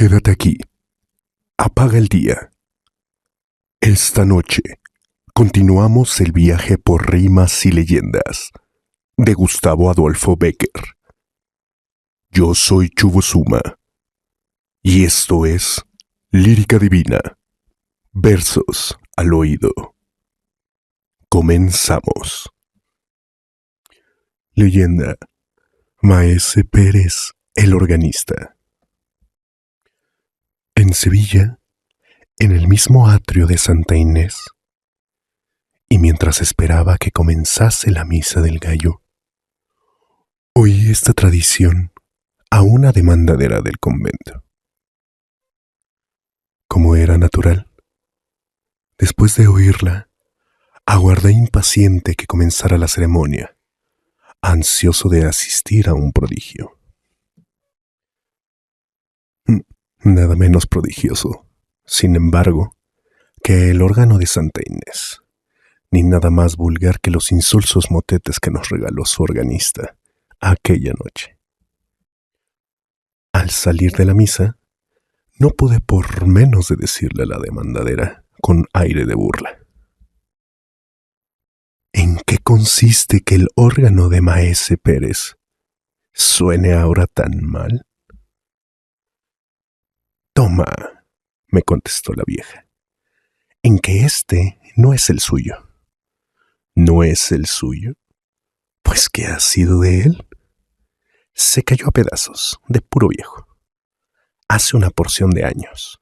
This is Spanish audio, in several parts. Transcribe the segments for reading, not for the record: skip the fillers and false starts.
Quédate aquí. Apaga el día. Esta noche continuamos el viaje por rimas y leyendas de Gustavo Adolfo Bécquer. Yo soy Chubosuma y esto es Lírica Divina, versos al oído. Comenzamos. Leyenda: Maese Pérez, el organista. En Sevilla, en el mismo atrio de Santa Inés, y mientras esperaba que comenzase la misa del gallo, oí esta tradición a una demandadera del convento. Como era natural, después de oírla, aguardé impaciente que comenzara la ceremonia, ansioso de asistir a un prodigio. Nada menos prodigioso, sin embargo, que el órgano de Santa Inés, ni nada más vulgar que los insulsos motetes que nos regaló su organista aquella noche. Al salir de la misa, no pude por menos de decirle a la demandadera con aire de burla: ¿en qué consiste que el órgano de Maese Pérez suene ahora tan mal? Toma, me contestó la vieja, en que este no es el suyo. ¿No es el suyo? Pues ¿qué ha sido de él? Se cayó a pedazos, de puro viejo, hace una porción de años.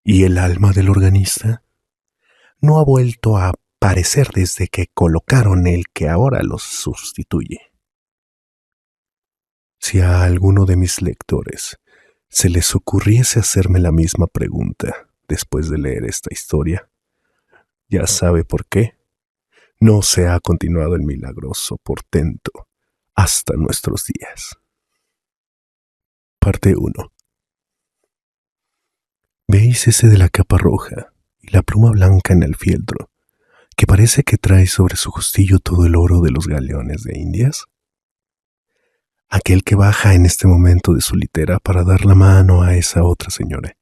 ¿Y el alma del organista? No ha vuelto a aparecer desde que colocaron el que ahora los sustituye. Si a alguno de mis lectores se les ocurriese hacerme la misma pregunta después de leer esta historia, ya sabe por qué no se ha continuado el milagroso portento hasta nuestros días. Parte 1. ¿Veis ese de la capa roja y la pluma blanca en el fieltro, que parece que trae sobre su justillo todo el oro de los galeones de Indias? Aquel que baja en este momento de su litera para dar la mano a esa otra señora,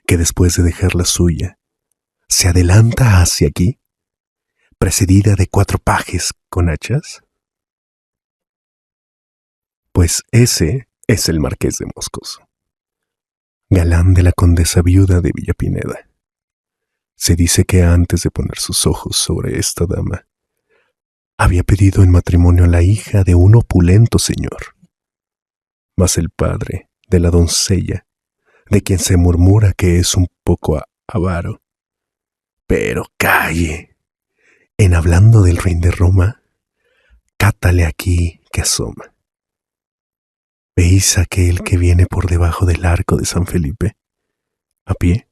que después de dejar la suya, se adelanta hacia aquí, precedida de 4 pajes con hachas. Pues ese es el marqués de Moscoso, galán de la condesa viuda de Villapineda. Se dice que antes de poner sus ojos sobre esta dama, había pedido en matrimonio a la hija de un opulento señor. Mas el padre de la doncella, de quien se murmura que es un poco avaro. Pero calle, en hablando del rey de Roma, cátale aquí que asoma. ¿Veis aquel que viene por debajo del arco de San Felipe, a pie,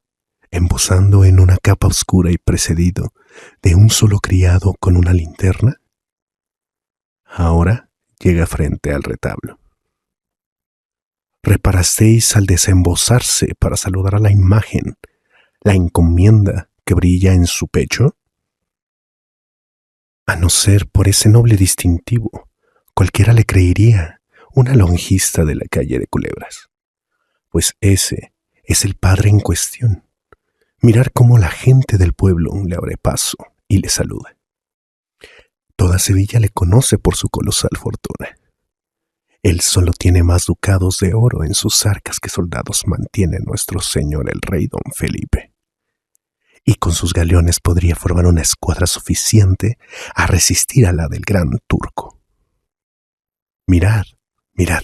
embozando en una capa oscura y precedido de un solo criado con una linterna? Ahora llega frente al retablo. ¿Reparasteis al desembozarse para saludar a la imagen la encomienda que brilla en su pecho? A no ser por ese noble distintivo, cualquiera le creería una lonjista de la calle de Culebras, pues ese es el padre en cuestión. Mirar cómo la gente del pueblo le abre paso y le saluda. Toda Sevilla le conoce por su colosal fortuna. Él solo tiene más ducados de oro en sus arcas que soldados mantiene nuestro señor el rey don Felipe. Y con sus galeones podría formar una escuadra suficiente a resistir a la del gran turco. Mirad, mirad,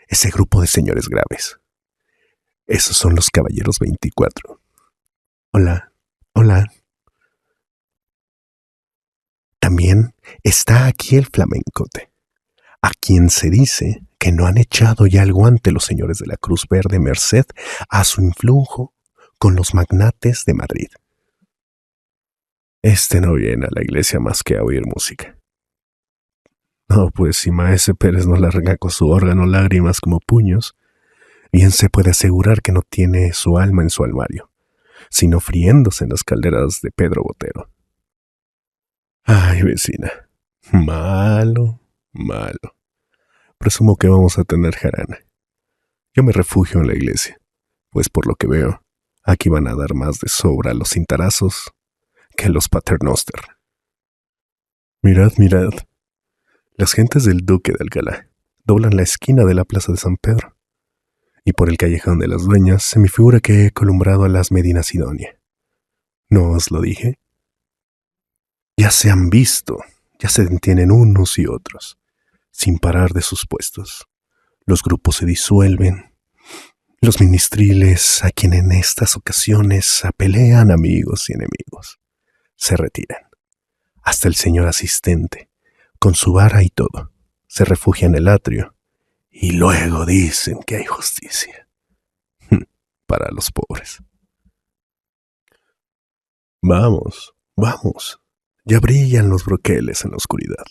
ese grupo de señores graves. Esos son los caballeros 24. Hola, hola. También está aquí el flamencote, a quien se dice que no han echado ya el guante los señores de la Cruz Verde merced a su influjo con los magnates de Madrid. Este no viene a la iglesia más que a oír música. No, pues si Maese Pérez no larga con su órgano lágrimas como puños, bien se puede asegurar que no tiene su alma en su armario, sino friéndose en las calderas de Pedro Botero. Ay, vecina, malo, malo. Presumo que vamos a tener jarana. Yo me refugio en la iglesia, pues por lo que veo, aquí van a dar más de sobra a los cintarazos que los paternoster. Mirad, mirad, las gentes del Duque de Alcalá doblan la esquina de la Plaza de San Pedro, y por el callejón de las Dueñas se me figura que he columbrado a las Medina Sidonia. ¿No os lo dije? Ya se han visto, ya se detienen unos y otros, sin parar de sus puestos. Los grupos se disuelven. Los ministriles, a quien en estas ocasiones apelean amigos y enemigos, se retiran. Hasta el señor asistente, con su vara y todo, se refugia en el atrio y luego dicen que hay justicia para los pobres. Vamos, vamos, ya brillan los broqueles en la oscuridad.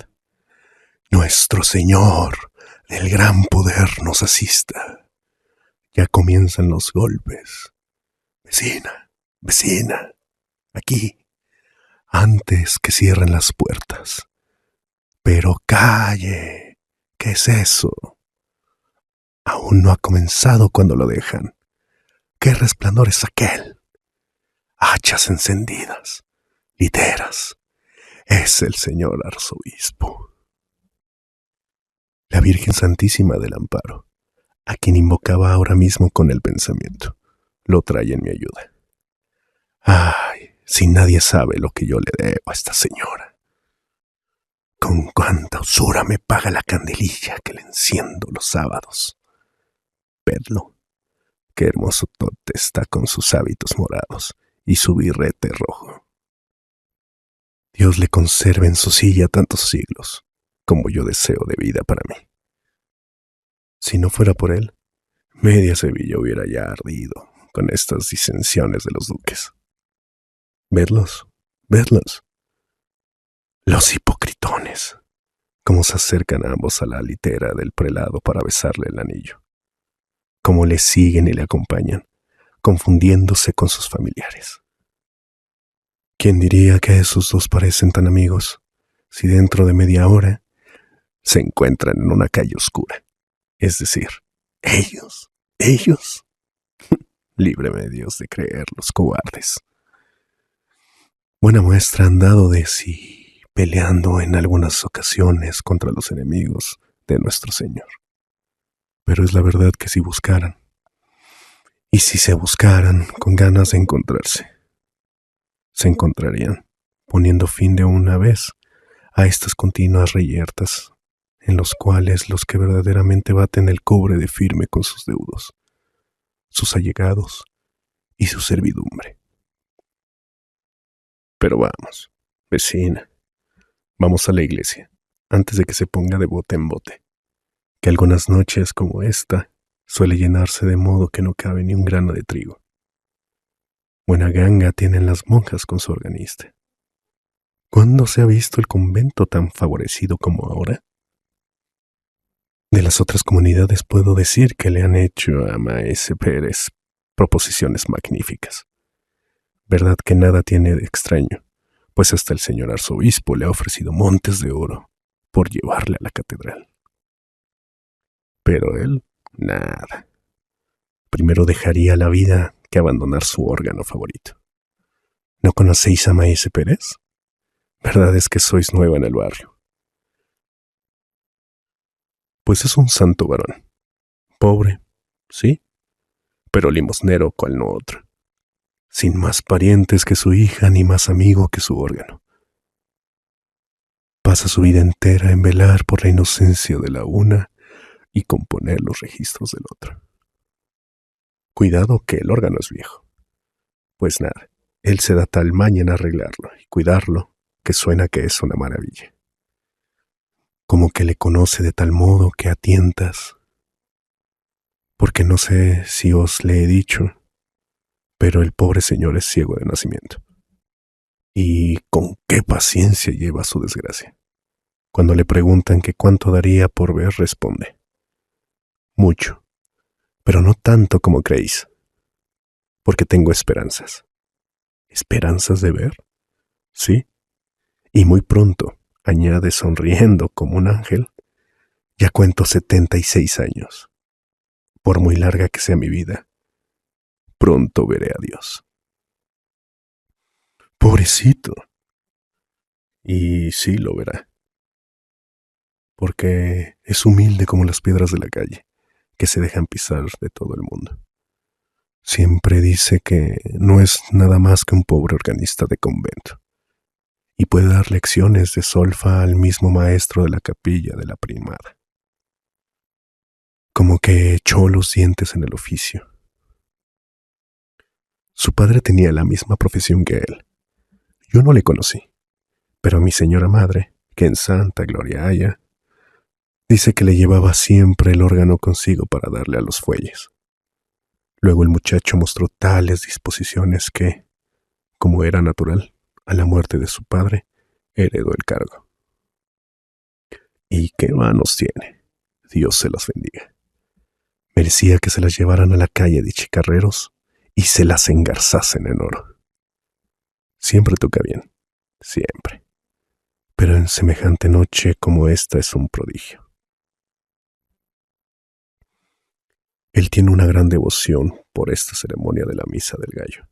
Nuestro Señor del gran poder nos asista. Ya comienzan los golpes. Vecina, vecina, aquí, antes que cierren las puertas. Pero calle, ¿qué es eso? Aún no ha comenzado cuando lo dejan. ¿Qué resplandor es aquel? Hachas encendidas, literas. Es el señor arzobispo. La Virgen Santísima del Amparo, a quien invocaba ahora mismo con el pensamiento, lo trae en mi ayuda. Ay, si nadie sabe lo que yo le debo a esta señora. Con cuánta usura me paga la candelilla que le enciendo los sábados. Vedlo, qué hermoso tote está con sus hábitos morados y su birrete rojo. Dios le conserve en su silla tantos siglos, como yo deseo de vida para mí. Si no fuera por él, media Sevilla hubiera ya ardido con estas disensiones de los duques. Vedlos, vedlos. Los hipocritones, cómo se acercan ambos a la litera del prelado para besarle el anillo. Cómo le siguen y le acompañan, confundiéndose con sus familiares. ¿Quién diría que esos dos parecen tan amigos si dentro de media hora se encuentran en una calle oscura? Es decir, ellos, líbreme Dios de creer los cobardes. Buena muestra han dado de sí, peleando en algunas ocasiones contra los enemigos de nuestro Señor. Pero es la verdad que si buscaran, y si se buscaran con ganas de encontrarse, se encontrarían, poniendo fin de una vez a estas continuas reyertas, en los cuales los que verdaderamente baten el cobre de firme con sus deudos, sus allegados y su servidumbre. Pero vamos, vecina, vamos a la iglesia, antes de que se ponga de bote en bote, que algunas noches como esta suele llenarse de modo que no cabe ni un grano de trigo. Buena ganga tienen las monjas con su organista. ¿Cuándo se ha visto el convento tan favorecido como ahora? De las otras comunidades puedo decir que le han hecho a Maese Pérez proposiciones magníficas. Verdad que nada tiene de extraño, pues hasta el señor arzobispo le ha ofrecido montes de oro por llevarle a la catedral. Pero él, nada. Primero dejaría la vida que abandonar su órgano favorito. ¿No conocéis a Maese Pérez? Verdad es que sois nueva en el barrio. Pues es un santo varón. Pobre, sí, pero limosnero cual no otro. Sin más parientes que su hija ni más amigo que su órgano. Pasa su vida entera en velar por la inocencia de la una y componer los registros del otro. Cuidado que el órgano es viejo. Pues nada, él se da tal maña en arreglarlo y cuidarlo que suena que es una maravilla. Como que le conoce de tal modo que a tientas, porque no sé si os le he dicho, pero el pobre señor es ciego de nacimiento. Y con qué paciencia lleva su desgracia. Cuando le preguntan que cuánto daría por ver, responde: mucho, pero no tanto como creéis, porque tengo esperanzas. ¿Esperanzas de ver? Sí, y muy pronto, añade sonriendo como un ángel, ya cuento 76 años. por muy larga que sea mi vida, pronto veré a Dios. Pobrecito. Y sí lo verá, porque es humilde como las piedras de la calle, que se dejan pisar de todo el mundo. Siempre dice que no es nada más que un pobre organista de convento, y puede dar lecciones de solfa al mismo maestro de la capilla de la primada. Como que echó los dientes en el oficio. Su padre tenía la misma profesión que él. Yo no le conocí, pero mi señora madre, que en santa gloria haya, dice que le llevaba siempre el órgano consigo para darle a los fuelles. Luego el muchacho mostró tales disposiciones que, como era natural, a la muerte de su padre, heredó el cargo. Y qué manos tiene, Dios se las bendiga. Merecía que se las llevaran a la calle de chicarreros y se las engarzasen en oro. Siempre toca bien, siempre. Pero en semejante noche como esta es un prodigio. Él tiene una gran devoción por esta ceremonia de la misa del gallo.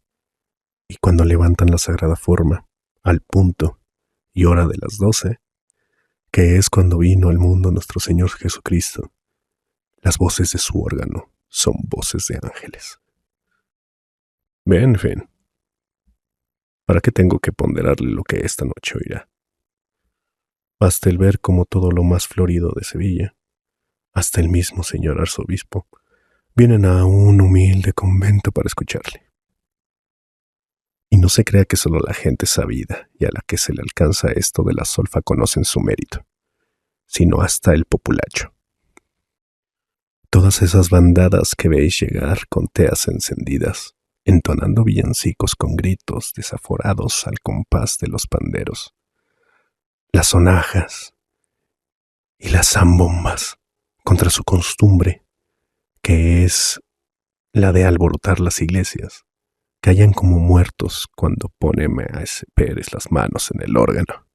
Y cuando levantan la sagrada forma, al punto y hora de las 12, que es cuando vino al mundo nuestro Señor Jesucristo, las voces de su órgano son voces de ángeles. En fin, ¿para qué tengo que ponderarle lo que esta noche oirá? Basta el ver como todo lo más florido de Sevilla, hasta el mismo señor arzobispo, vienen a un humilde convento para escucharle. Y no se crea que solo la gente sabida y a la que se le alcanza esto de la solfa conocen su mérito, sino hasta el populacho. Todas esas bandadas que veis llegar con teas encendidas, entonando villancicos con gritos desaforados al compás de los panderos, las sonajas y las zambombas contra su costumbre, que es la de alborotar las iglesias, callan como muertos cuando pone Maese Pérez las manos en el órgano.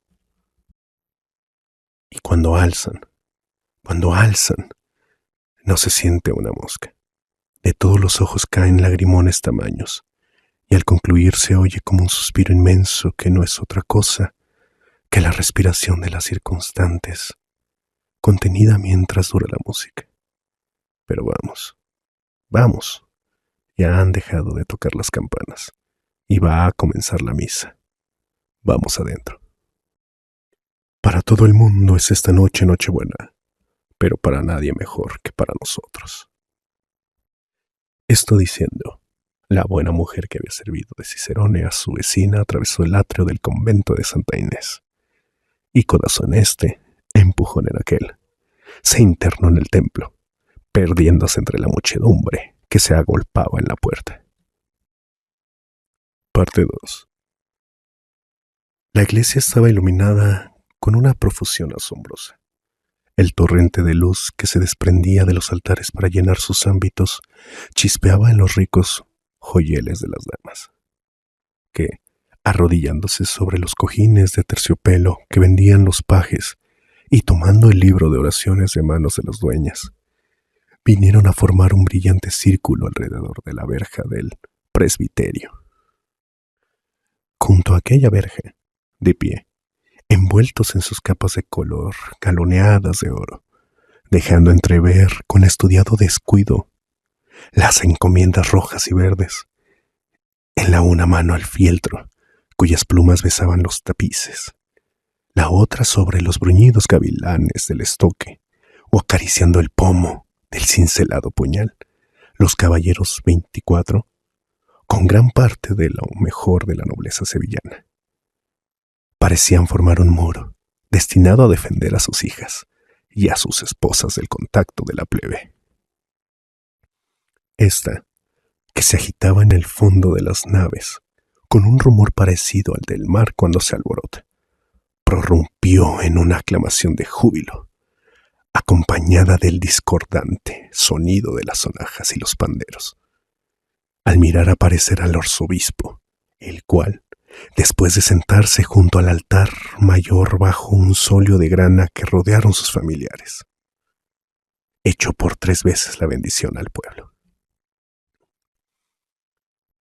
Y cuando alzan, no se siente una mosca. De todos los ojos caen lagrimones tamaños, y al concluir se oye como un suspiro inmenso que no es otra cosa que la respiración de las circunstantes, contenida mientras dura la música. Pero vamos, ya han dejado de tocar las campanas, y va a comenzar la misa. Vamos adentro. Para todo el mundo es esta noche Nochebuena, pero para nadie mejor que para nosotros. Esto diciendo, la buena mujer que había servido de cicerone a su vecina atravesó el atrio del convento de Santa Inés, y codazo en este, empujón en aquel, se internó en el templo, perdiéndose entre la muchedumbre que se agolpaba en la puerta. Parte 2. La iglesia estaba iluminada con una profusión asombrosa. El torrente de luz que se desprendía de los altares para llenar sus ámbitos chispeaba en los ricos joyeles de las damas, que, arrodillándose sobre los cojines de terciopelo que vendían los pajes y tomando el libro de oraciones de manos de las dueñas, vinieron a formar un brillante círculo alrededor de la verja del presbiterio. Junto a aquella verja, de pie, envueltos en sus capas de color, galoneadas de oro, dejando entrever con estudiado descuido las encomiendas rojas y verdes, en la una mano el fieltro, cuyas plumas besaban los tapices, la otra sobre los bruñidos gavilanes del estoque, o acariciando el pomo del cincelado puñal, los caballeros 24, con gran parte de lo mejor de la nobleza sevillana. Parecían formar un muro destinado a defender a sus hijas y a sus esposas del contacto de la plebe. Esta, que se agitaba en el fondo de las naves, con un rumor parecido al del mar cuando se alborota, prorrumpió en una aclamación de júbilo, acompañada del discordante sonido de las sonajas y los panderos, al mirar aparecer al arzobispo, el cual, después de sentarse junto al altar mayor bajo un solio de grana que rodearon sus familiares, echó por 3 veces la bendición al pueblo.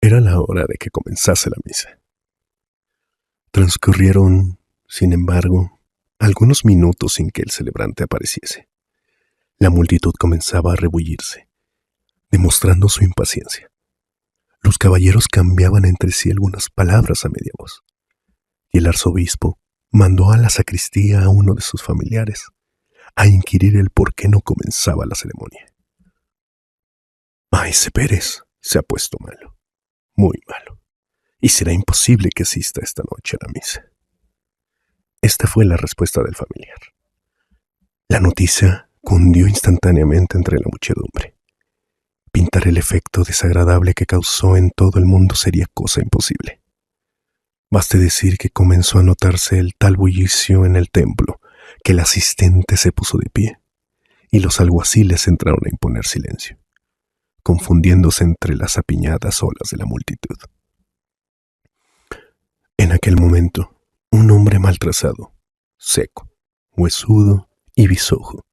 Era la hora de que comenzase la misa. Transcurrieron, sin embargo, algunos minutos sin que el celebrante apareciese. La multitud comenzaba a rebullirse, demostrando su impaciencia. Los caballeros cambiaban entre sí algunas palabras a media voz, y el arzobispo mandó a la sacristía a uno de sus familiares a inquirir el por qué no comenzaba la ceremonia. Maese Pérez se ha puesto malo, muy malo, y será imposible que asista esta noche a la misa. Esta fue la respuesta del familiar. La noticia cundió instantáneamente entre la muchedumbre. Pintar el efecto desagradable que causó en todo el mundo sería cosa imposible. Baste decir que comenzó a notarse el tal bullicio en el templo que el asistente se puso de pie y los alguaciles entraron a imponer silencio, confundiéndose entre las apiñadas olas de la multitud. En aquel momento, un hombre mal trazado, seco, huesudo y bisojo,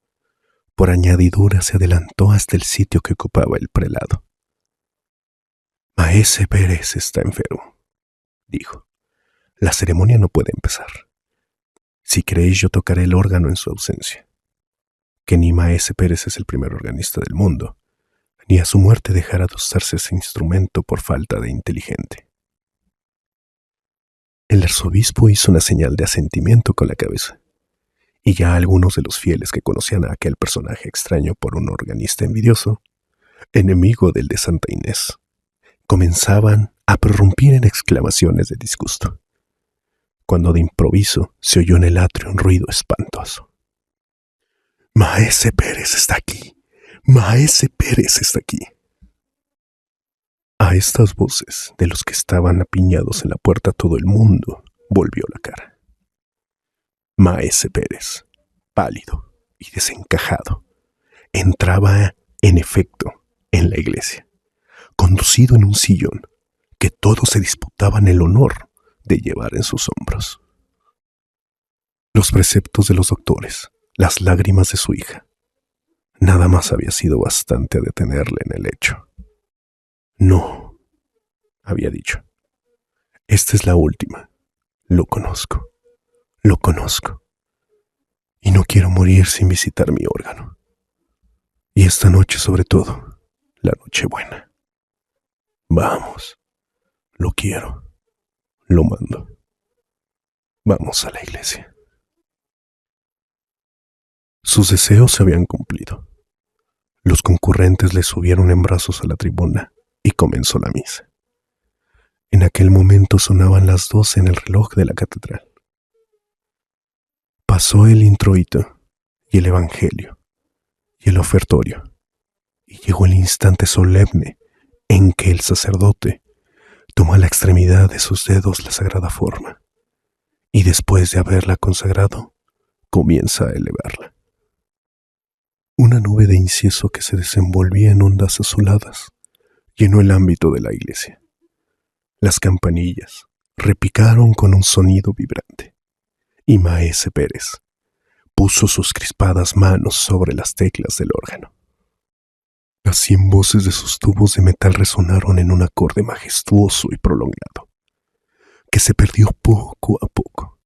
por añadidura se adelantó hasta el sitio que ocupaba el prelado. Maese Pérez está enfermo, dijo. La ceremonia no puede empezar. Si queréis, yo tocaré el órgano en su ausencia. Que ni Maese Pérez es el primer organista del mundo, ni a su muerte dejará de usarse ese instrumento por falta de inteligente. El arzobispo hizo una señal de asentimiento con la cabeza, y ya algunos de los fieles que conocían a aquel personaje extraño por un organista envidioso, enemigo del de Santa Inés, comenzaban a prorrumpir en exclamaciones de disgusto, cuando de improviso se oyó en el atrio un ruido espantoso. «Maese Pérez está aquí, Maese Pérez está aquí». A estas voces de los que estaban apiñados en la puerta todo el mundo volvió la cara. Maese Pérez, pálido y desencajado, entraba, en efecto, en la iglesia, conducido en un sillón que todos se disputaban el honor de llevar en sus hombros. Los preceptos de los doctores, las lágrimas de su hija, nada más había sido bastante a detenerle en el lecho. «No», había dicho, «esta es la última. Lo conozco, y no quiero morir sin visitar mi órgano. Y esta noche, sobre todo, la Nochebuena. Vamos, lo quiero, lo mando. Vamos a la iglesia». Sus deseos se habían cumplido. Los concurrentes le subieron en brazos a la tribuna y comenzó la misa. En aquel momento sonaban las 12 en el reloj de la catedral. Pasó el introito y el evangelio y el ofertorio, y llegó el instante solemne en que el sacerdote toma a la extremidad de sus dedos la sagrada forma, y después de haberla consagrado, comienza a elevarla. Una nube de incienso que se desenvolvía en ondas azuladas llenó el ámbito de la iglesia. Las campanillas repicaron con un sonido vibrante, y Maese Pérez puso sus crispadas manos sobre las teclas del órgano. Las 100 voces de sus tubos de metal resonaron en un acorde majestuoso y prolongado, que se perdió poco a poco,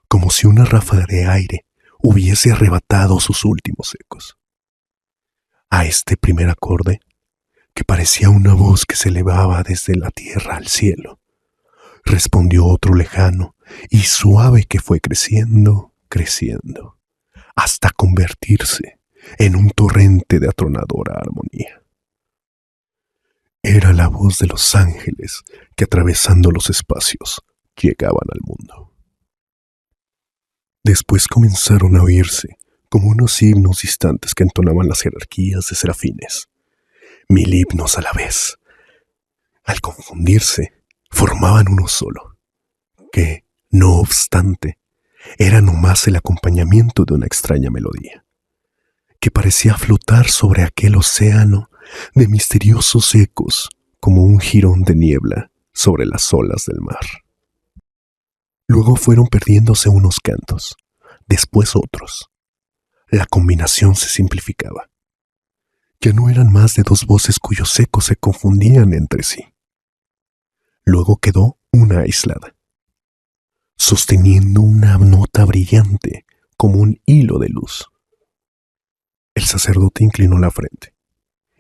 como si una ráfaga de aire hubiese arrebatado sus últimos ecos. A este primer acorde, que parecía una voz que se elevaba desde la tierra al cielo, respondió otro lejano y suave que fue creciendo, hasta convertirse en un torrente de atronadora armonía. Era la voz de los ángeles que, atravesando los espacios, llegaban al mundo. Después comenzaron a oírse como unos himnos distantes que entonaban las jerarquías de serafines, 1000 himnos a la vez. Al confundirse, formaban uno solo, que, no obstante, era nomás el acompañamiento de una extraña melodía, que parecía flotar sobre aquel océano de misteriosos ecos como un jirón de niebla sobre las olas del mar. Luego fueron perdiéndose unos cantos, después otros. La combinación se simplificaba, Ya no eran más de dos voces cuyos ecos se confundían entre sí. Luego quedó una aislada, sosteniendo una nota brillante como un hilo de luz. El sacerdote inclinó la frente,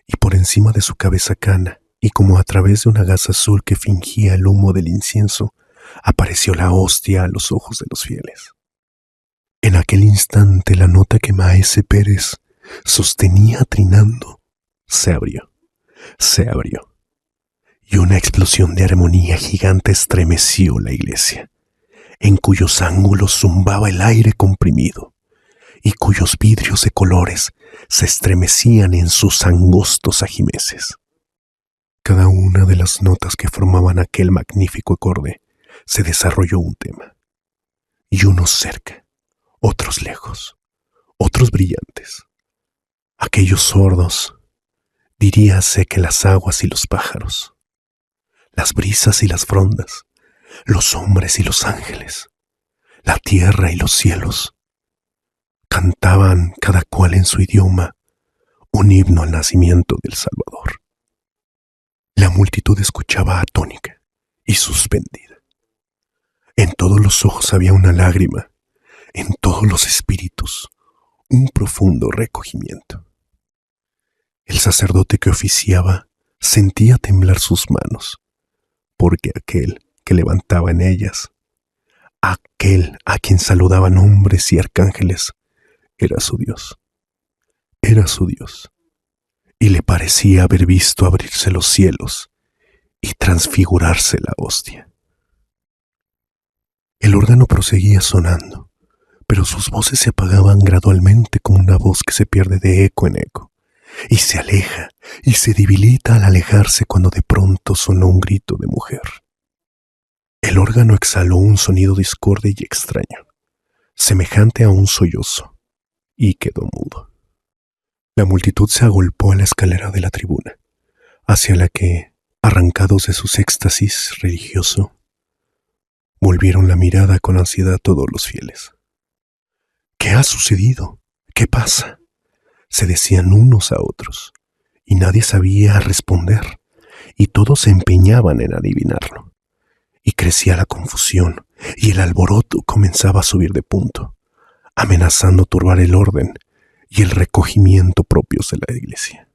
y por encima de su cabeza cana, y como a través de una gasa azul que fingía el humo del incienso, apareció la hostia a los ojos de los fieles. En aquel instante la nota que Maese Pérez sostenía trinando se abrió, y una explosión de armonía gigante estremeció la iglesia, en cuyos ángulos zumbaba el aire comprimido, y cuyos vidrios de colores se estremecían en sus angostos ajimeces. Cada una de las notas que formaban aquel magnífico acorde se desarrolló un tema, y unos cerca, otros lejos, otros brillantes. Aquellos sordos, diríase que las aguas y los pájaros, las brisas y las frondas, los hombres y los ángeles, la tierra y los cielos, cantaban cada cual en su idioma un himno al nacimiento del Salvador. La multitud escuchaba atónica y suspendida. En todos los ojos había una lágrima, en todos los espíritus un profundo recogimiento. El sacerdote que oficiaba sentía temblar sus manos, porque aquel que levantaba en ellas, aquel a quien saludaban hombres y arcángeles, era su Dios. Era su Dios. Y le parecía haber visto abrirse los cielos y transfigurarse la hostia. El órgano proseguía sonando, pero sus voces se apagaban gradualmente como una voz que se pierde de eco en eco, y se aleja y se debilita al alejarse cuando de pronto sonó un grito de mujer. El órgano exhaló un sonido discorde y extraño, semejante a un sollozo, y quedó mudo. La multitud se agolpó a la escalera de la tribuna, hacia la que, arrancados de sus éxtasis religioso, volvieron la mirada con ansiedad todos los fieles. ¿Qué ha sucedido? ¿Qué pasa?, se decían unos a otros, y nadie sabía responder, y todos se empeñaban en adivinarlo. Y crecía la confusión, y el alboroto comenzaba a subir de punto, amenazando turbar el orden y el recogimiento propios de la iglesia.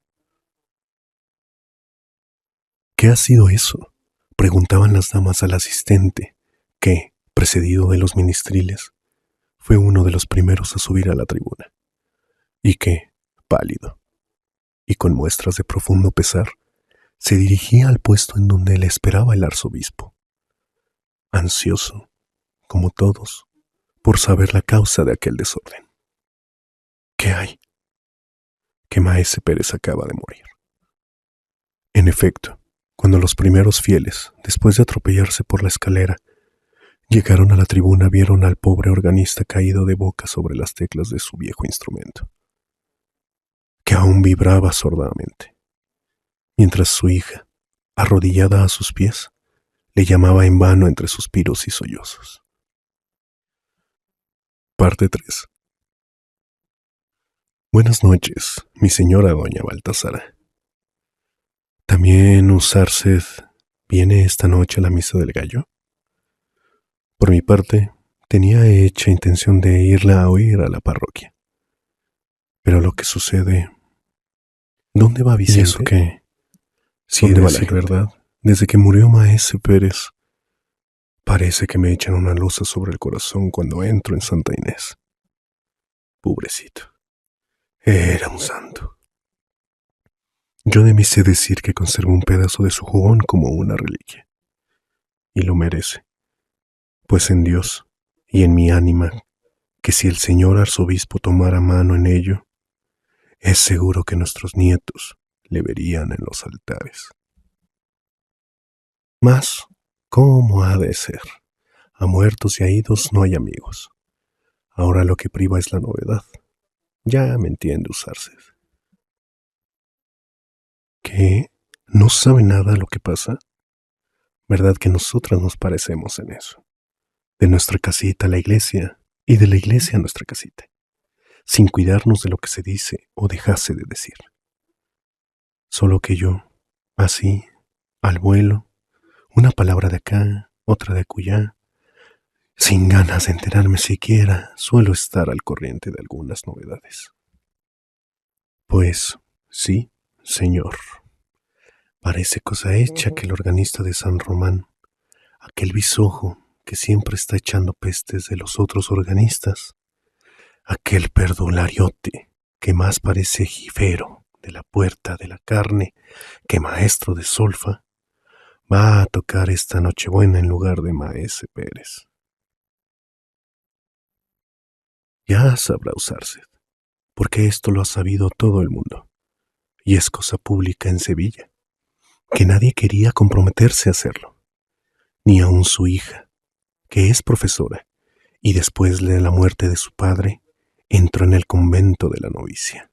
¿Qué ha sido eso?, preguntaban las damas al asistente, que, precedido de los ministriles, fue uno de los primeros a subir a la tribuna, y que, pálido, y con muestras de profundo pesar, se dirigía al puesto en donde le esperaba el arzobispo, ansioso, como todos, por saber la causa de aquel desorden. ¿Qué hay? Que Maese Pérez acaba de morir. En efecto, cuando los primeros fieles, después de atropellarse por la escalera, llegaron a la tribuna, vieron al pobre organista caído de boca sobre las teclas de su viejo instrumento, que aún vibraba sordamente, mientras su hija, arrodillada a sus pies, le llamaba en vano entre suspiros y sollozos. Parte 3. Buenas noches, mi señora doña Baltasara. ¿También Usarced viene esta noche a la misa del gallo? Por mi parte, tenía hecha intención de irla a oír a la parroquia. Pero lo que sucede... ¿Dónde va Vicente? ¿Y eso qué? Si ¿dónde va la verdad? Desde que murió Maese Pérez, parece que me echan una losa sobre el corazón cuando entro en Santa Inés. Pobrecito. Era un santo. Yo de mí sé decir que conservo un pedazo de su jugón como una reliquia. Y lo merece, pues en Dios y en mi ánima, que si el señor arzobispo tomara mano en ello, es seguro que nuestros nietos le verían en los altares. Mas, ¿cómo ha de ser? A muertos y a idos no hay amigos. Ahora lo que priva es la novedad. Ya me entiende Usarced. ¿Qué? ¿No sabe nada lo que pasa? ¿Verdad que nosotras nos parecemos en eso? De nuestra casita a la iglesia y de la iglesia a nuestra casita, sin cuidarnos de lo que se dice o dejase de decir. Solo que yo, así, al vuelo, una palabra de acá, otra de acullá, sin ganas de enterarme siquiera, suelo estar al corriente de algunas novedades. Pues, sí, señor, parece cosa hecha que el organista de San Román, aquel bisojo que siempre está echando pestes de los otros organistas, aquel perdulariote que más parece jifero de la puerta de la carne que maestro de solfa, va a tocar esta Nochebuena en lugar de Maese Pérez. Ya sabrá usarse, porque esto lo ha sabido todo el mundo, y es cosa pública en Sevilla, que nadie quería comprometerse a hacerlo, ni aun su hija, que es profesora, y después de la muerte de su padre, entró en el convento de la novicia.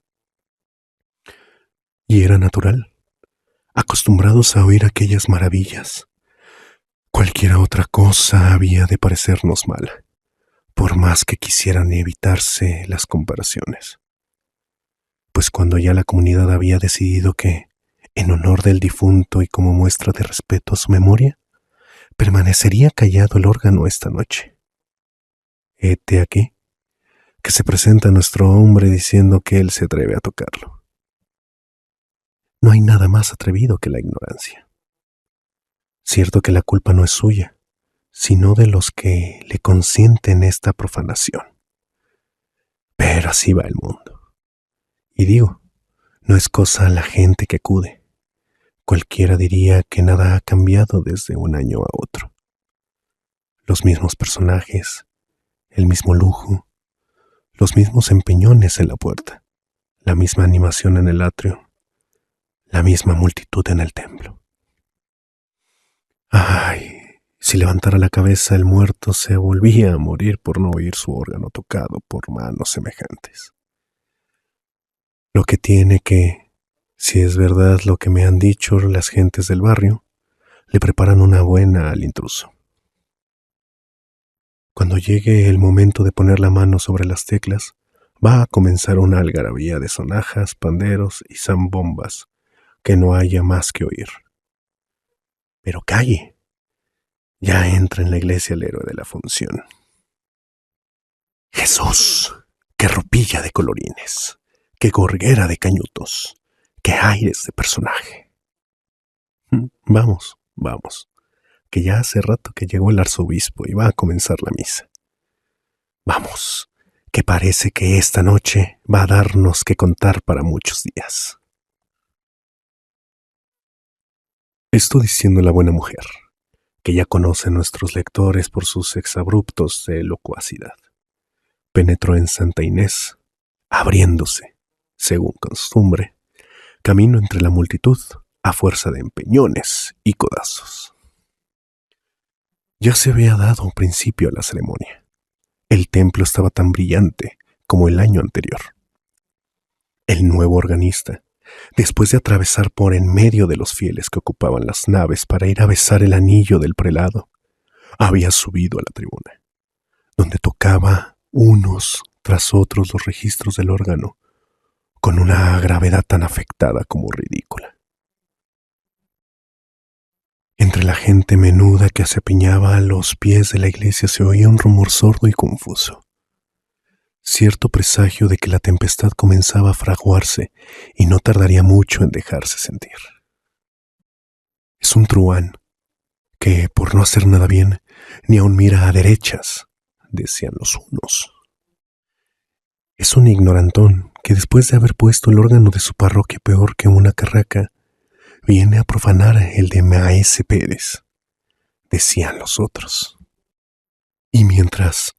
Y era natural, acostumbrados a oír aquellas maravillas. Cualquiera otra cosa había de parecernos mal, por más que quisieran evitarse las comparaciones. Pues cuando ya la comunidad había decidido que, en honor del difunto y como muestra de respeto a su memoria, permanecería callado el órgano esta noche. Hete aquí, que se presenta nuestro hombre diciendo que él se atreve a tocarlo. No hay nada más atrevido que la ignorancia. Cierto que la culpa no es suya, sino de los que le consienten esta profanación. Pero así va el mundo. Y digo, no es cosa la gente que acude. Cualquiera diría que nada ha cambiado desde un año a otro. Los mismos personajes, el mismo lujo, los mismos empeñones en la puerta, la misma animación en el atrio, la misma multitud en el templo. Ay, si levantara la cabeza el muerto se volvía a morir por no oír su órgano tocado por manos semejantes. Lo que tiene que, si es verdad lo que me han dicho las gentes del barrio, le preparan una buena al intruso. Cuando llegue el momento de poner la mano sobre las teclas, va a comenzar una algarabía de sonajas, panderos y zambombas que no haya más que oír. Pero calle, ya entra en la iglesia el héroe de la función. Jesús, qué ropilla de colorines, qué gorguera de cañutos, qué aires de personaje. Vamos, que ya hace rato que llegó el arzobispo y va a comenzar la misa. Vamos, que parece que esta noche va a darnos que contar para muchos días. Esto diciendo la buena mujer, que ya conoce a nuestros lectores por sus exabruptos de locuacidad, penetró en Santa Inés, abriéndose, según costumbre, camino entre la multitud a fuerza de empeñones y codazos. Ya se había dado principio a la ceremonia. El templo estaba tan brillante como el año anterior. El nuevo organista, después de atravesar por en medio de los fieles que ocupaban las naves para ir a besar el anillo del prelado, había subido a la tribuna, donde tocaba unos tras otros los registros del órgano, con una gravedad tan afectada como ridícula. Entre la gente menuda que se apiñaba a los pies de la iglesia se oía un rumor sordo y confuso. Cierto presagio de que la tempestad comenzaba a fraguarse y no tardaría mucho en dejarse sentir. Es un truhán que, por no hacer nada bien, ni aun mira a derechas, decían los unos. Es un ignorantón que después de haber puesto el órgano de su parroquia peor que una carraca, viene a profanar el de Maese Pérez, decían los otros. Y mientras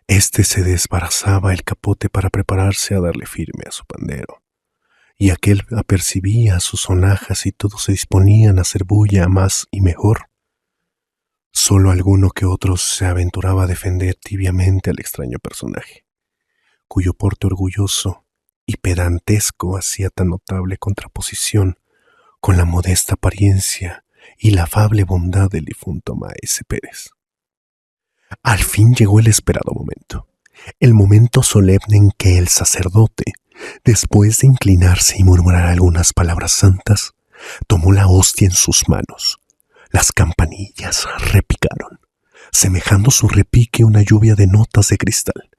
este se desbarazaba el capote para prepararse a darle firme a su pandero, y aquel apercibía sus sonajas y todos se disponían a hacer bulla más y mejor, solo alguno que otro se aventuraba a defender tibiamente al extraño personaje, cuyo porte orgulloso y pedantesco hacía tan notable contraposición con la modesta apariencia y la afable bondad del difunto Maese Pérez. Al fin llegó el esperado momento, el momento solemne en que el sacerdote, Después de inclinarse y murmurar algunas palabras santas, tomó la hostia en sus manos. Las campanillas repicaron, semejando su repique una lluvia de notas de cristal.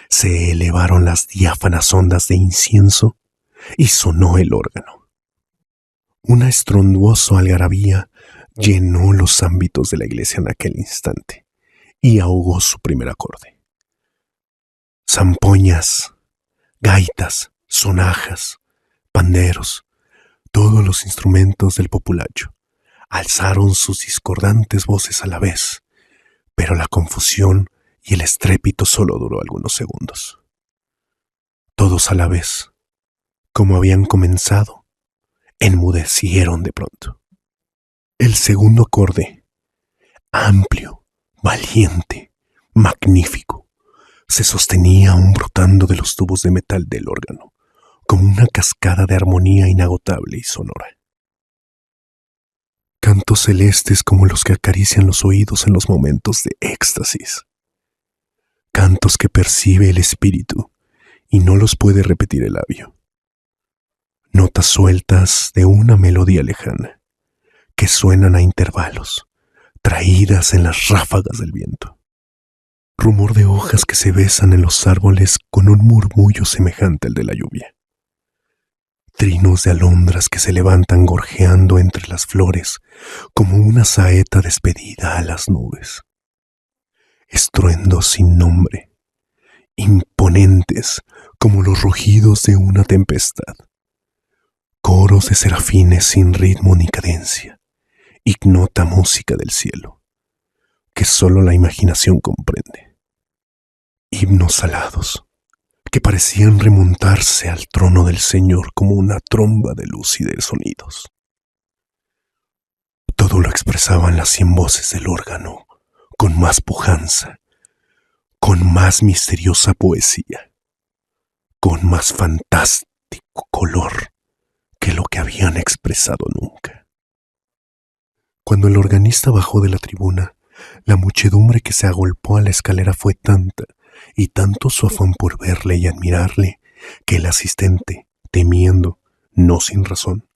Se elevaron las diáfanas ondas de incienso y sonó el órgano. Una estronduosa algarabía llenó los ámbitos de la iglesia en aquel instante y ahogó su primer acorde. Zampoñas, gaitas, sonajas, panderos, todos los instrumentos del populacho alzaron sus discordantes voces a la vez, pero la confusión y el estrépito solo duró algunos segundos. Todos a la vez, como habían comenzado, enmudecieron de pronto. El segundo acorde, amplio, valiente, magnífico, se sostenía aún brotando de los tubos de metal del órgano, como una cascada de armonía inagotable y sonora. Cantos celestes como los que acarician los oídos en los momentos de éxtasis. Cantos que percibe el espíritu y no los puede repetir el labio. Notas sueltas de una melodía lejana que suenan a intervalos, traídas en las ráfagas del viento. Rumor de hojas que se besan en los árboles con un murmullo semejante al de la lluvia. Trinos de alondras que se levantan gorjeando entre las flores como una saeta despedida a las nubes. Estruendos sin nombre, imponentes como los rugidos de una tempestad. Coros de serafines sin ritmo ni cadencia, ignota música del cielo, que solo la imaginación comprende. Himnos alados, que parecían remontarse al trono del Señor como una tromba de luz y de sonidos. Todo lo expresaban las 100 voces del órgano, con más pujanza, con más misteriosa poesía, con más fantástico color que lo que habían expresado nunca. Cuando el organista bajó de la tribuna, la muchedumbre que se agolpó a la escalera fue tanta, y tanto su afán por verle y admirarle, que el asistente, temiendo, no sin razón,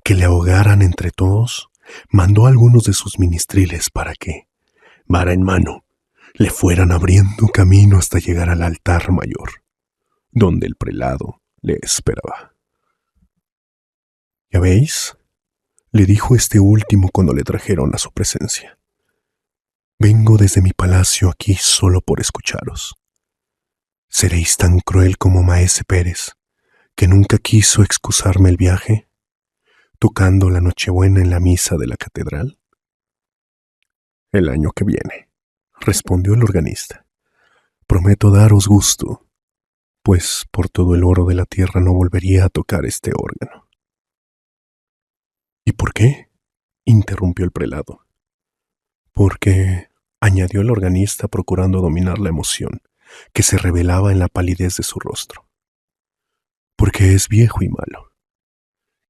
que le ahogaran entre todos, mandó a algunos de sus ministriles para que, vara en mano, le fueran abriendo camino hasta llegar al altar mayor, donde el prelado le esperaba. «¿Ya veis?», le dijo este último cuando le trajeron a su presencia. «Vengo desde mi palacio aquí solo por escucharos. ¿Seréis tan cruel como Maese Pérez, que nunca quiso excusarme el viaje, tocando la Nochebuena en la misa de la catedral?» «El año que viene», respondió el organista. «Prometo daros gusto, pues por todo el oro de la tierra no volvería a tocar este órgano». «¿Y por qué?», interrumpió el prelado. «Porque», añadió el organista procurando dominar la emoción que se revelaba en la palidez de su rostro, «porque es viejo y malo,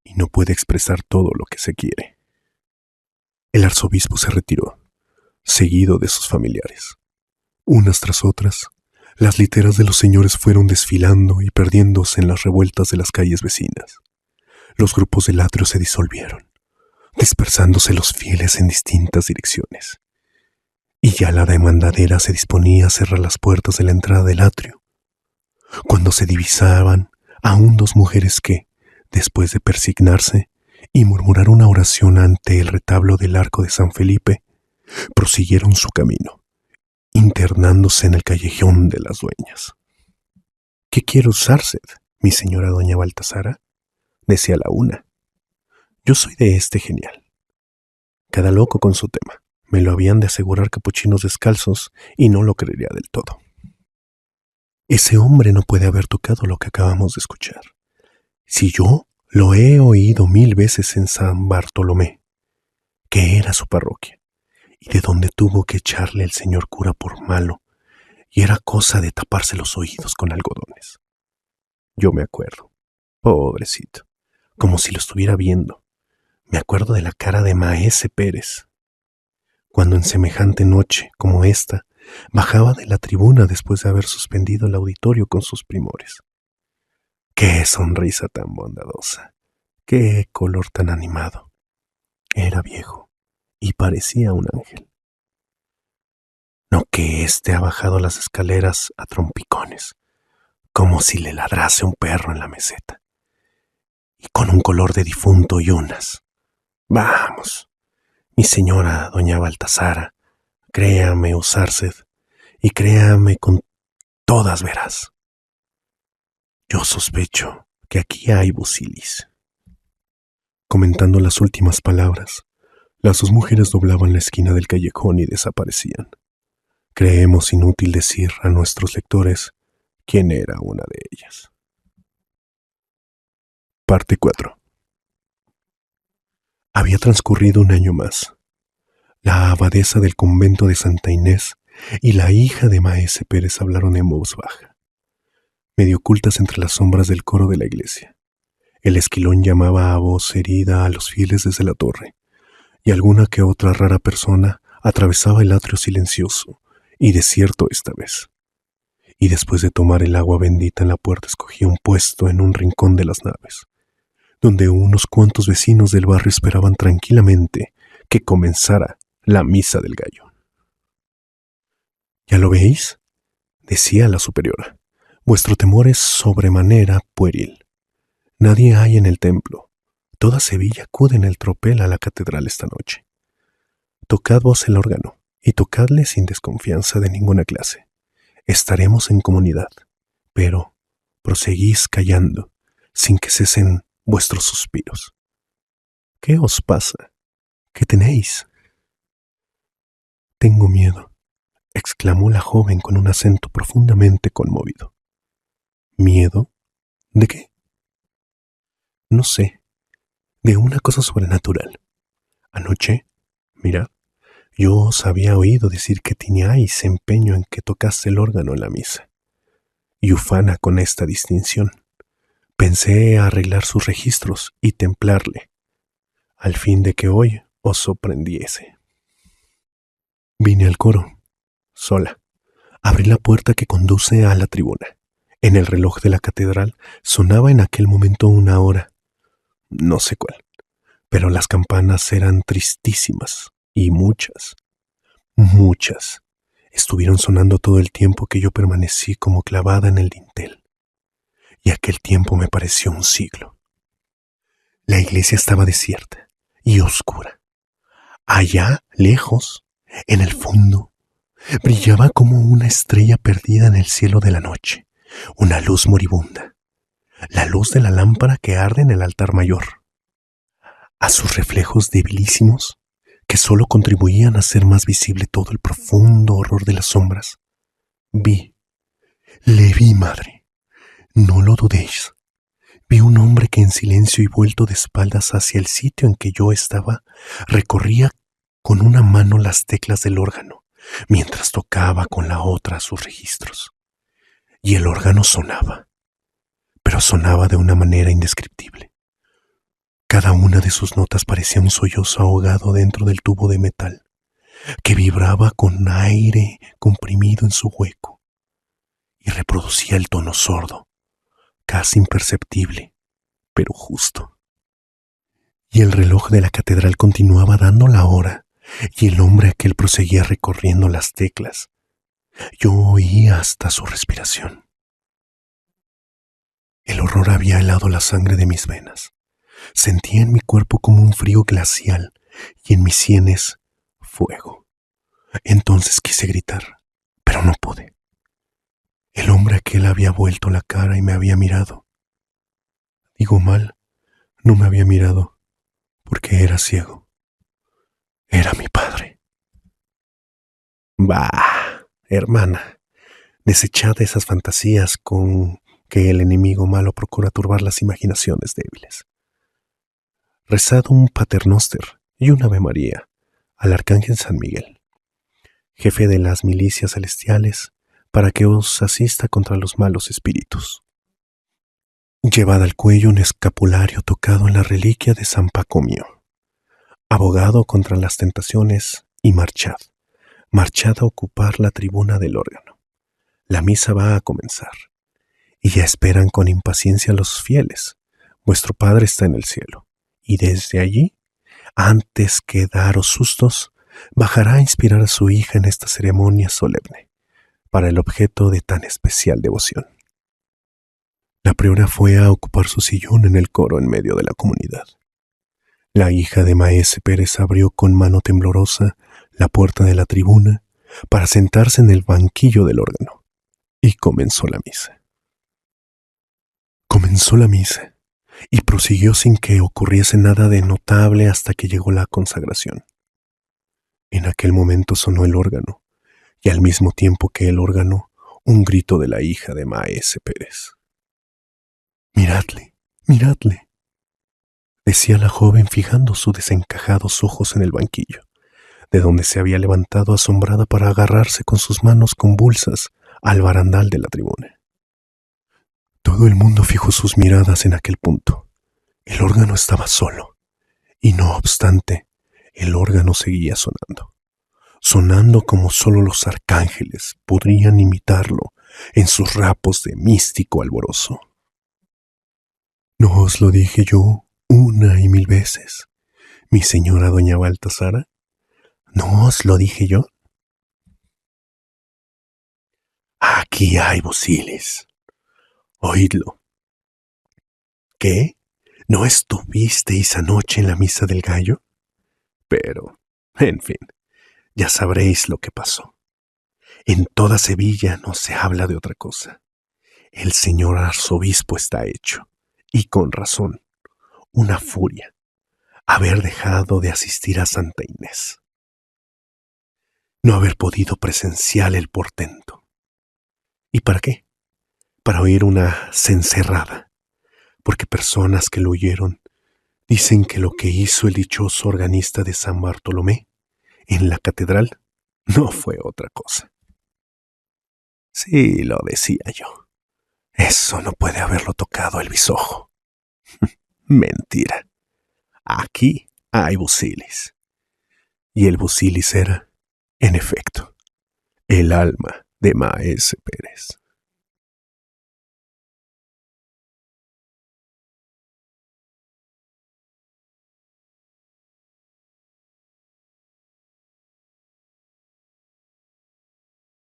y no puede expresar todo lo que se quiere». El arzobispo se retiró, seguido de sus familiares. Unas tras otras, las literas de los señores fueron desfilando y perdiéndose en las revueltas de las calles vecinas. Los grupos del atrio se disolvieron, dispersándose los fieles en distintas direcciones. Y ya la demandadera se disponía a cerrar las puertas de la entrada del atrio, cuando se divisaban aún 2 mujeres que, después de persignarse y murmurar una oración ante el retablo del arco de San Felipe, prosiguieron su camino, internándose en el callejón de las dueñas. «¿Qué quiere usarse, mi señora doña Baltasara?», decía la una. «Yo soy de este genial. Cada loco con su tema. Me lo habían de asegurar capuchinos descalzos y no lo creería del todo. Ese hombre no puede haber tocado lo que acabamos de escuchar. Si yo lo he oído 1000 veces en San Bartolomé, que era su parroquia, y de donde tuvo que echarle el señor cura por malo, y era cosa de taparse los oídos con algodones. Yo me acuerdo, pobrecito, como si lo estuviera viendo. Me acuerdo de la cara de Maese Pérez, cuando en semejante noche como esta bajaba de la tribuna después de haber suspendido el auditorio con sus primores. Qué sonrisa tan bondadosa, qué color tan animado. Era viejo y parecía un ángel. No que éste ha bajado las escaleras a trompicones, como si le ladrase un perro en la meseta, y con un color de difunto y unas. Vamos, mi señora doña Baltasara, créame Usársed, y créame con todas veras. Yo sospecho que aquí hay busilis. Comentando las últimas palabras, las dos mujeres doblaban la esquina del callejón y desaparecían. Creemos inútil decir a nuestros lectores quién era una de ellas. Parte 4. Había transcurrido un año más. La abadesa del convento de Santa Inés y la hija de Maese Pérez hablaron en voz baja, medio ocultas entre las sombras del coro de la iglesia. El esquilón llamaba a voz herida a los fieles desde la torre, y alguna que otra rara persona atravesaba el atrio silencioso y desierto esta vez. Y después de tomar el agua bendita en la puerta escogía un puesto en un rincón de las naves, donde unos cuantos vecinos del barrio esperaban tranquilamente que comenzara la misa del gallo. ¿Ya lo veis?, decía la superiora. Vuestro temor es sobremanera pueril. Nadie hay en el templo. Toda Sevilla acude en el tropel a la catedral esta noche. Tocad vos el órgano, y tocadle sin desconfianza de ninguna clase. Estaremos en comunidad, pero proseguís callando, sin que cesen vuestros suspiros. ¿Qué os pasa? ¿Qué tenéis? Tengo miedo, exclamó la joven con un acento profundamente conmovido. ¿Miedo? ¿De qué? No sé, de una cosa sobrenatural. Anoche, mirad, yo os había oído decir que teníais empeño en que tocase el órgano en la misa, y ufana con esta distinción. Pensé arreglar sus registros y templarle, al fin de que hoy os sorprendiese. Vine al coro, sola. Abrí la puerta que conduce a la tribuna. En el reloj de la catedral sonaba en aquel momento una hora, no sé cuál, pero las campanas eran tristísimas y muchas. Estuvieron sonando todo el tiempo que yo permanecí como clavada en el dintel. Y aquel tiempo me pareció un siglo. La iglesia estaba desierta y oscura. Allá, lejos, en el fondo, brillaba como una estrella perdida en el cielo de la noche, una luz moribunda, la luz de la lámpara que arde en el altar mayor. A sus reflejos debilísimos, que solo contribuían a hacer más visible todo el profundo horror de las sombras, le vi, madre, no lo dudéis. Vi un hombre que en silencio y vuelto de espaldas hacia el sitio en que yo estaba, recorría con una mano las teclas del órgano, mientras tocaba con la otra sus registros. Y el órgano sonaba, pero sonaba de una manera indescriptible. Cada una de sus notas parecía un sollozo ahogado dentro del tubo de metal, que vibraba con aire comprimido en su hueco, y reproducía el tono sordo, casi imperceptible, pero justo. Y el reloj de la catedral continuaba dando la hora, y el hombre aquel proseguía recorriendo las teclas. Yo oía hasta su respiración. El horror había helado la sangre de mis venas. Sentía en mi cuerpo como un frío glacial y en mis sienes fuego. Entonces quise gritar, pero no pude. El hombre aquel había vuelto la cara y me había mirado. Digo mal, no me había mirado, porque era ciego. Era mi padre. Bah, hermana, desechad esas fantasías con que el enemigo malo procura turbar las imaginaciones débiles. Rezad un paternoster y un Ave María al arcángel San Miguel, jefe de las milicias celestiales, para que os asista contra los malos espíritus. Llevad al cuello un escapulario tocado en la reliquia de San Pacomio, abogado contra las tentaciones, y marchad a ocupar la tribuna del órgano. La misa va a comenzar, y ya esperan con impaciencia a los fieles. Vuestro Padre está en el cielo, y desde allí, antes que daros sustos, bajará a inspirar a su hija en esta ceremonia solemne, para el objeto de tan especial devoción. La priora fue a ocupar su sillón en el coro en medio de la comunidad. La hija de Maese Pérez abrió con mano temblorosa la puerta de la tribuna para sentarse en el banquillo del órgano, y comenzó la misa. Comenzó la misa, y prosiguió sin que ocurriese nada de notable hasta que llegó la consagración. En aquel momento sonó el órgano, y al mismo tiempo que el órgano, un grito de la hija de Maese Pérez. «Miradle, miradle», decía la joven fijando sus desencajados ojos en el banquillo, de donde se había levantado asombrada para agarrarse con sus manos convulsas al barandal de la tribuna. Todo el mundo fijó sus miradas en aquel punto. El órgano estaba solo, y no obstante, el órgano seguía sonando como solo los arcángeles podrían imitarlo en sus rapos de místico alborozo. ¿No os lo dije yo una y mil veces, mi señora doña Baltasara? ¿No os lo dije yo? Aquí hay busiles. Oídlo. ¿Qué? ¿No estuvisteis anoche en la misa del gallo? Pero, en fin, ya sabréis lo que pasó. En toda Sevilla no se habla de otra cosa. El señor arzobispo está hecho, y con razón, una furia, haber dejado de asistir a Santa Inés. No haber podido presenciar el portento. ¿Y para qué? Para oír una cencerrada, porque personas que lo oyeron dicen que lo que hizo el dichoso organista de San Bartolomé en la catedral no fue otra cosa. Sí, lo decía yo. Eso no puede haberlo tocado el bisojo. Mentira. Aquí hay busilis. Y el busilis era, en efecto, el alma de Maese Pérez.